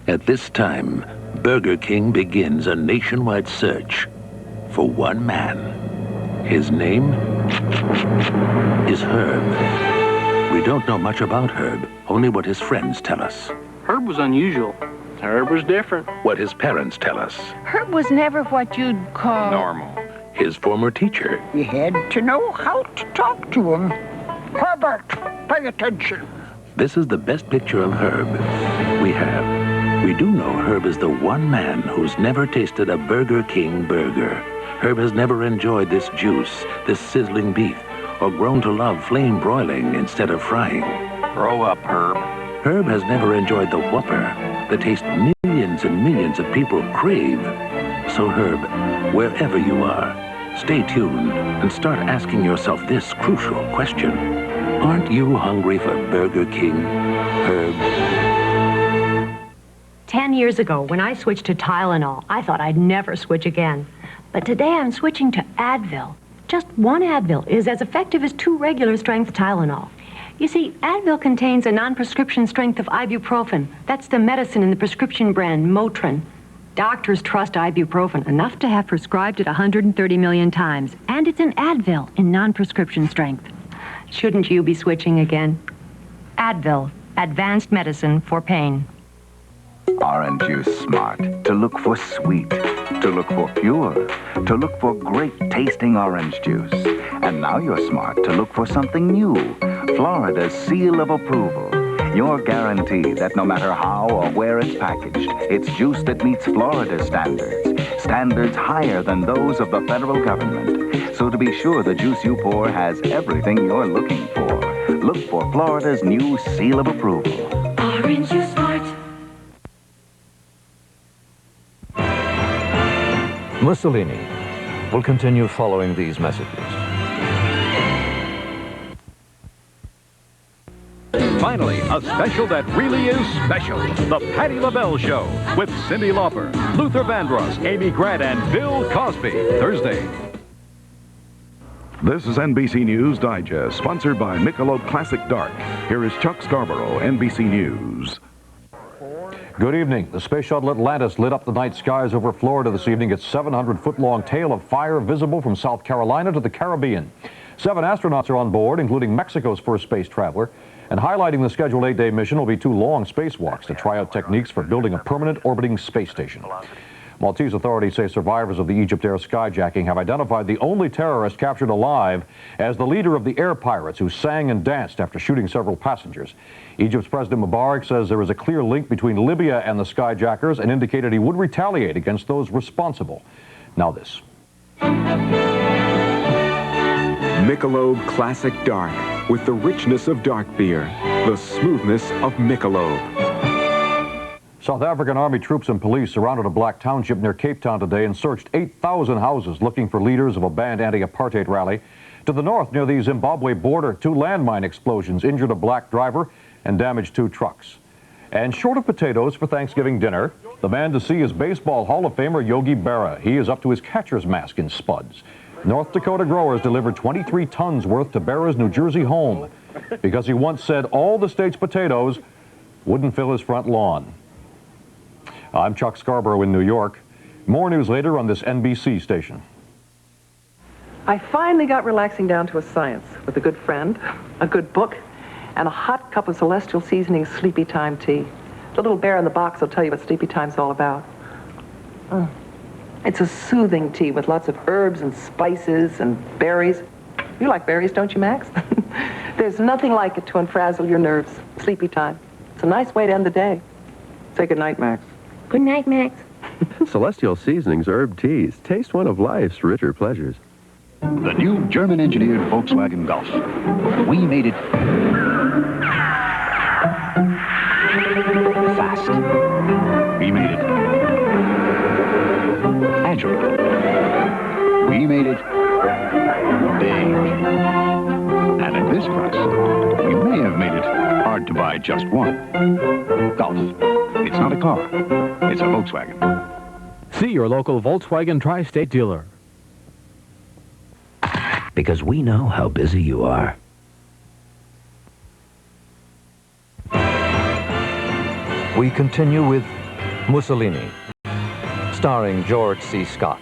At this time, Burger King begins a nationwide search for one man. His name is Herb. We don't know much about Herb, only what his friends tell us. Herb was unusual. Herb was different. What his parents tell us. Herb was never what you'd call... Normal. His former teacher. You had to know how to talk to him. Herbert, pay attention. This is the best picture of Herb we have. We do know Herb is the one man who's never tasted a Burger King burger. Herb has never enjoyed this juice, this sizzling beef, or grown to love flame broiling instead of frying. Grow up, Herb. Herb has never enjoyed the Whopper, the taste millions and millions of people crave. So Herb, wherever you are, stay tuned and start asking yourself this crucial question. Aren't you hungry for Burger King, Herb? 10 years ago, when I switched to Tylenol, I thought I'd never switch again. But today I'm switching to Advil. Just one Advil is as effective as 2 regular strength Tylenol. You see, Advil contains a non-prescription strength of ibuprofen. That's the medicine in the prescription brand Motrin. Doctors trust ibuprofen enough to have prescribed it 130 million times. And it's an Advil in non-prescription strength. Shouldn't you be switching again? Advil, advanced medicine for pain. Orange juice smart. To look for sweet. To look for pure. To look for great tasting orange juice. And now you're smart to look for something new. Florida's seal of approval. Your guarantee that no matter how or where it's packaged, it's juice that meets Florida's standards. Standards higher than those of the federal government. So to be sure the juice you pour has everything you're looking for. Look for Florida's new seal of approval. Orange juice smart. Mussolini will continue following these messages. Finally, a special that really is special. The Patti LaBelle Show with Cyndi Lauper, Luther Vandross, Amy Grant, and Bill Cosby. Thursday. This is NBC News Digest, sponsored by Michelob Classic Dark. Here is Chuck Scarborough, NBC News. Good evening. The space shuttle Atlantis lit up the night skies over Florida this evening. Its 700-foot-long tail of fire visible from South Carolina to the Caribbean. 7 astronauts are on board, including Mexico's first space traveler. And highlighting the scheduled 8-day mission will be 2 long spacewalks to try out techniques for building a permanent orbiting space station. Maltese authorities say survivors of the Egypt Air skyjacking have identified the only terrorist captured alive as the leader of the air pirates who sang and danced after shooting several passengers. Egypt's President Mubarak says there is a clear link between Libya and the skyjackers and indicated he would retaliate against those responsible. Now this. Michelob Classic Dark, with the richness of dark beer, the smoothness of Michelob. South African Army troops and police surrounded a black township near Cape Town today and searched 8,000 houses looking for leaders of a banned anti-apartheid rally. To the north, near the Zimbabwe border, 2 landmine explosions injured a black driver and damaged 2 trucks. And short of potatoes for Thanksgiving dinner, the man to see is Baseball Hall of Famer Yogi Berra. He is up to his catcher's mask in spuds. North Dakota growers delivered 23 tons worth to Berra's New Jersey home because he once said all the state's potatoes wouldn't fill his front lawn. I'm Chuck Scarborough in New York. More news later on this NBC station. I finally got relaxing down to a science with a good friend, a good book, and a hot cup of Celestial Seasonings Sleepy Time tea. The little bear in the box will tell you what Sleepy Time's all about. It's a soothing tea with lots of herbs and spices and berries. You like berries, don't you, Max? There's nothing like it to unfrazzle your nerves. Sleepy Time. It's a nice way to end the day. Say good night, Max. Good night, Max. Celestial Seasonings herb teas. Taste one of life's richer pleasures. The new German-engineered Volkswagen Golf. We made it fast. We made it agile. We made it big. And at this price, we may have made it hard to buy just one. Golf. It's not a car. It's a Volkswagen. See your local Volkswagen Tri-State dealer. Because we know how busy you are. We continue with Mussolini, starring George C. Scott.